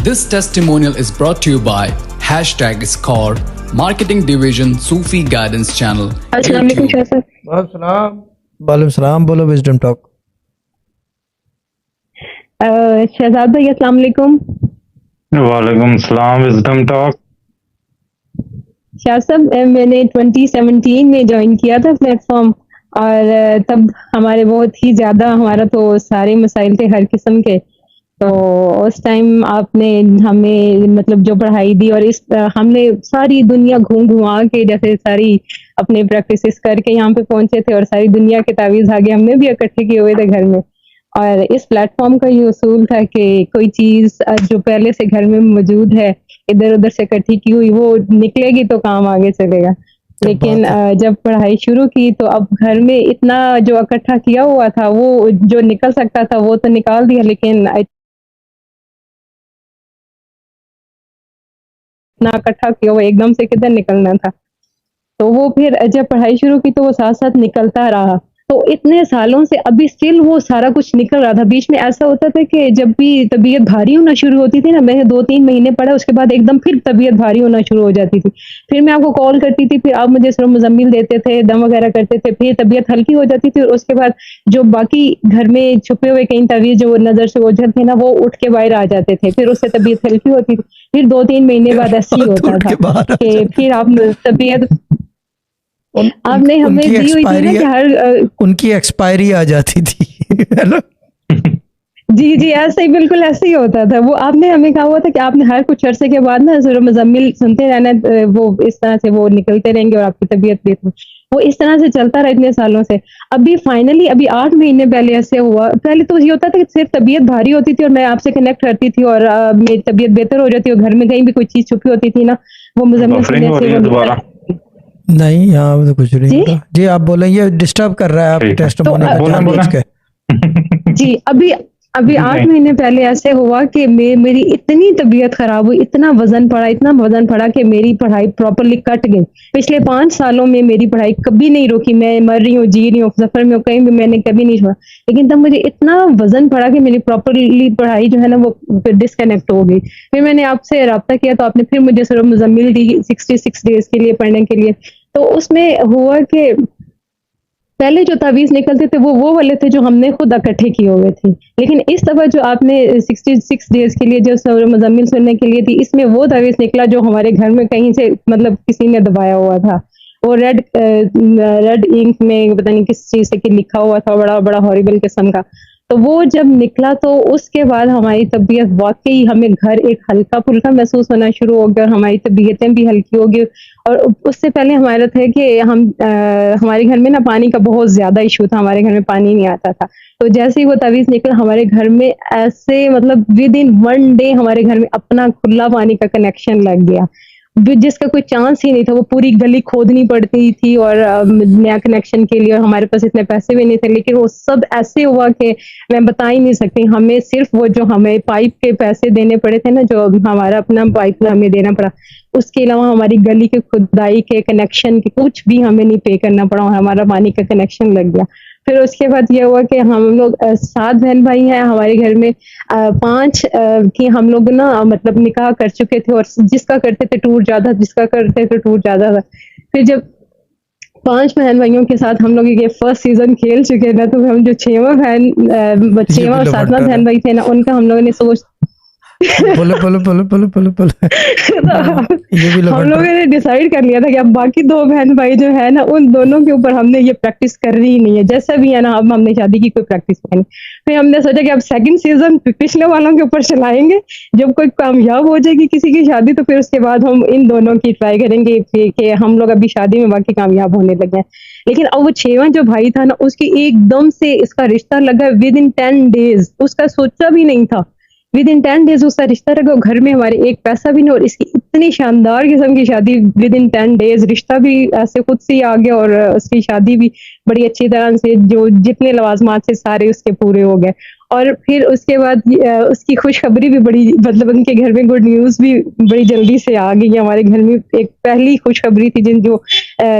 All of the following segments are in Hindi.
This testimonial is brought to you by #Score, Marketing Division, Sufi Guidance Channel. अस्सलाम वालेकुम शाह साहब। वालेकुम सलाम। बोलो विजडम टॉक। शहजाद भाई अस्सलाम वालेकुम। वालेकुम सलाम विजडम टॉक। शाह साहब मैंने 2017 में ज्वाइन किया था प्लेटफॉर्म और तब हमारे बहुत ही ज़्यादा हमारा तो सारे मसाइल थे हर किस्म के। तो उस टाइम आपने हमें मतलब जो पढ़ाई दी और इस हमने सारी दुनिया घूम घुमा के जैसे सारी अपने प्रैक्टिसेस करके यहाँ पे पहुंचे थे और सारी दुनिया के तावीज़ आगे हमने भी इकट्ठे किए हुए थे घर में। और इस प्लेटफॉर्म का ये उसूल था कि कोई चीज़ जो पहले से घर में मौजूद है इधर उधर से इकट्ठी की हुई वो निकलेगी तो काम आगे चलेगा। लेकिन जब पढ़ाई शुरू की तो अब घर में इतना जो इकट्ठा किया हुआ था वो जो निकल सकता था वो तो निकाल दिया, लेकिन इतना इकट्ठा किया हुआ एकदम से किधर निकलना था। तो वो फिर जब पढ़ाई शुरू की तो वो साथ साथ निकलता रहा। तो इतने सालों से अभी स्टिल वो सारा कुछ निकल रहा था। बीच में ऐसा होता था कि जब भी तबीयत भारी होना शुरू होती थी ना, मैंने 2-3 महीने पढ़ा उसके बाद एकदम फिर तबीयत भारी होना शुरू हो जाती थी। फिर मैं आपको कॉल करती थी, फिर आप मुझे सिर्फ मुज़म्मिल देते थे, दम वगैरह करते थे, फिर तबीयत हल्की हो जाती थी और उसके बाद जो बाकी घर में छुपे हुए कई तावीज़ जो नज़र से ओझल थे ना वो उठ के बाहर आ जाते थे, फिर उससे तबीयत हल्की होती थी। फिर 2-3 महीने बाद ऐसे ही होता था कि फिर आप तबीयत आपने हमें दी हुई थी ना कि हर उनकी एक्सपायरी आ जाती थी है ना? जी जी ऐसे ही बिल्कुल ऐसे ही होता था। वो आपने हमें कहा हुआ था कि आपने हर कुछ अरसे के बाद ना सूरह मुज़म्मिल सुनते रहना, वो इस तरह से वो निकलते रहेंगे और आपकी तबीयत भी वो इस तरह से चलता रहा इतने सालों से। अभी फाइनली अभी 8 महीने पहले ऐसे हुआ। पहले तो ये होता था कि सिर्फ तबीयत भारी होती थी और मैं आपसे कनेक्ट करती थी और मेरी तबीयत बेहतर हो जाती और घर में कहीं भी कोई चीज़ छुपी होती थी ना वो मुज़म्मिल सुनने से नहीं यहाँ तो कुछ नहीं होता। जी आप बोलें, ये डिस्टर्ब कर रहा है आप टेस्टिमोनी जी। अभी 8 महीने पहले ऐसे हुआ कि मेरी इतनी तबीयत खराब हुई, इतना वजन पड़ा कि मेरी पढ़ाई प्रॉपर्ली कट गई। पिछले 5 सालों में मेरी पढ़ाई कभी नहीं रुकी। मैं मर रही हूँ, जी रही हूँ, सफर में कहीं भी मैंने कभी नहीं छोड़ा। लेकिन तब मुझे इतना वजन पड़ा कि मेरी प्रॉपर्ली पढ़ाई जो है ना वो डिस्कनेक्ट हो गई। फिर मैंने आपसे रब्ता किया तो आपने फिर मुझे सूरह मुज़म्मिल दी 66 डेज के लिए पढ़ने के लिए। तो उसमें हुआ कि पहले जो तावीज़ निकलते थे वो वाले थे जो हमने खुद इकट्ठे किए हुए थे, लेकिन इस दफ़ा जो आपने 66 डेज के लिए जो सूरह मुज़म्मिल सुनने के लिए थी इसमें वो तावीज़ निकला जो हमारे घर में कहीं से मतलब किसी ने दबाया हुआ था। वो रेड इंक में पता नहीं किस चीज़ से लिखा हुआ था, बड़ा बड़ा हॉरिबल किस्म का। तो वो जब निकला तो उसके बाद हमारी तबीयत वाकई हमें घर एक हल्का फुल्का महसूस होना शुरू हो गया और हमारी तबीयतें भी हल्की हो गई। और उससे पहले हमारा था कि हमारे घर में ना पानी का बहुत ज़्यादा इशू था, हमारे घर में पानी नहीं आता था। तो जैसे ही वो तावीज़ निकला हमारे घर में ऐसे मतलब विद इन 1 डे हमारे घर में अपना खुला पानी का कनेक्शन लग गया, जिसका कोई चांस ही नहीं था। वो पूरी गली खोदनी पड़ती थी और नया कनेक्शन के लिए, और हमारे पास इतने पैसे भी नहीं थे। लेकिन वो सब ऐसे हुआ कि मैं बता ही नहीं सकती। हमें सिर्फ वो जो हमें पाइप के पैसे देने पड़े थे ना, जो हमारा अपना पाइप हमें देना पड़ा, उसके अलावा हमारी गली के खुदाई के कनेक्शन के कुछ भी हमें नहीं पे करना पड़ा और हमारा पानी का कनेक्शन लग गया। फिर उसके बाद ये हुआ कि हम लोग 7 बहन भाई हैं हमारे घर में। 5 की हम लोग ना मतलब निकाह कर चुके थे और जिसका करते थे टूर ज़्यादा, जिसका करते थे टूर ज़्यादा था। फिर जब 5 बहन भाइयों के साथ हम लोग ये फर्स्ट सीजन खेल चुके ना, तो हम जो 6वां और 7वां बहन भाई थे ना उनका हम लोगों ने बोलो ये भी हम लोगों ने डिसाइड कर लिया था कि अब बाकी 2 बहन भाई जो है ना उन दोनों के ऊपर हमने ये प्रैक्टिस करनी ही नहीं है, जैसा भी है ना। अब हमने शादी की कोई प्रैक्टिस करनी। फिर हमने सोचा कि अब सेकंड सीजन पिछले वालों के ऊपर चलाएंगे। जब कोई कामयाब हो जाएगी किसी की शादी तो फिर उसके बाद हम इन दोनों की ट्राई करेंगे कि हम लोग अभी शादी में बाकी कामयाब होने लगे हैं। लेकिन अब वो 6वां जो भाई था ना उसकी एकदम से इसका रिश्ता लगा विद इन 10 डेज। उसका सोचा भी नहीं था, विद इन 10 डेज उसका रिश्ता लगा। घर में हमारे एक पैसा भी नहीं और इसकी इतनी शानदार किस्म की शादी विद इन 10 डेज। रिश्ता भी ऐसे खुद से ही आ गया और उसकी शादी भी बड़ी अच्छी तरह से जो जितने लवाजमात थे सारे उसके पूरे हो गए। और फिर उसके बाद उसकी खुशखबरी भी बड़ी मतलब उनके घर में गुड न्यूज़ भी बड़ी जल्दी से आ गई। हमारे घर में एक पहली खुशखबरी थी जो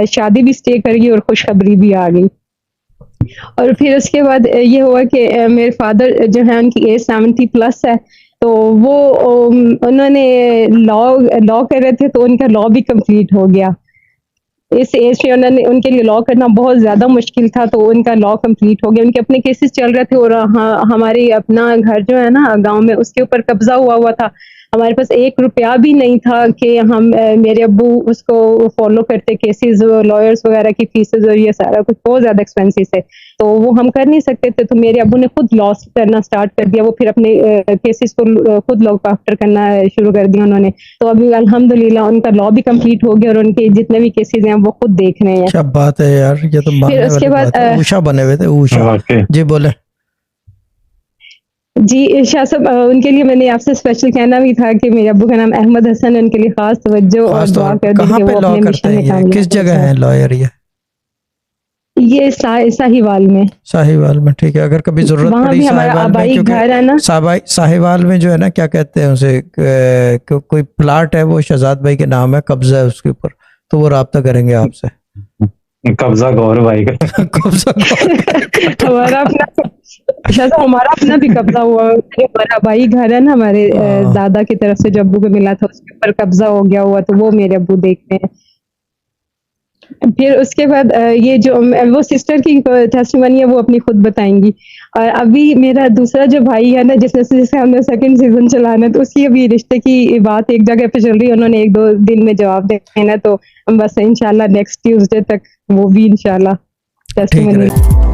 शादी भी स्टे कर गई और खुशखबरी भी आ गई। और फिर उसके बाद ये हुआ कि मेरे फादर जो है उनकी एज 70+ है। तो वो उन्होंने लॉ कर रहे थे, तो उनका लॉ भी कंप्लीट हो गया। इस एज में उनके लिए लॉ करना बहुत ज्यादा मुश्किल था, तो उनका लॉ कंप्लीट हो गया। उनके अपने केसेस चल रहे थे, और हमारे अपना घर जो है ना गांव में, उसके ऊपर कब्जा हुआ था। हमारे पास 1 रुपया भी नहीं था कि हम मेरे अब्बू उसको फॉलो करते, केसेस, लॉयर्स वगैरह की फीसेस और ये सारा कुछ बहुत ज्यादा एक्सपेंसिव है, तो वो हम कर नहीं सकते थे। तो मेरे अब्बू ने खुद लॉ करना स्टार्ट कर दिया। वो फिर अपने केसेस को खुद लॉक आफ्टर करना शुरू कर दिया उन्होंने। तो अभी अल्हम्दुलिल्लाह उनका लॉ भी कंप्लीट हो गया, और उनके जितने भी केसेस हैं वो खुद देख रहे हैं। क्या बात है यार, ये तो मानने फिर उसके वाली बाद बात है। उषा बने हुए थे, उषा वाकई जी बोले। जी शाह साहब, उनके लिए मैंने आपसे स्पेशल कहना भी था कि मेरे अब्बू का नाम अहमद हसन है, उनके लिए खास तवज्जो और खास दुआ तौर कर दी कहाँ कि पे वो लॉ अपने करते मिशन में हैं ये, कामयाब किस हो जगह जाए। है लॉयर ये? साहिवाल में। साहिवाल में, ठीक है। अगर कभी जरूरत वहाँ पड़ी भी हमारा साहिवाल में, आबाई घर है ना। क्योंकि साहिवाल में जो है ना, क्या कहते हैं उसे, कोई प्लाट है वो शहजाद भाई के नाम है, कब्जा है उसके ऊपर, तो वो राब्ता करेंगे आपसे। कब्जा गौर भाई का। कब्जा हमारा अपना शाह साहब, हमारा अपना भी कब्जा हुआ। हमारा आबाई घर है ना, हमारे हाँ। दादा की तरफ से जो अब्बू को मिला था, उसके ऊपर कब्जा हो गया हुआ, तो वो मेरे अब्बू देखते हैं। फिर उसके बाद ये जो वो सिस्टर की टेस्टिमनी है, वो अपनी खुद बताएंगी। और अभी मेरा दूसरा जो भाई है ना, जिससे हमने सेकंड सीजन चलाना है, तो उसकी अभी रिश्ते की बात एक जगह पे चल रही है। उन्होंने 1-2 दिन में जवाब देना है, तो हम बस इंशाल्लाह नेक्स्ट ट्यूसडे तक वो भी इंशाल्लाह ठीक टेस्टिमनी है।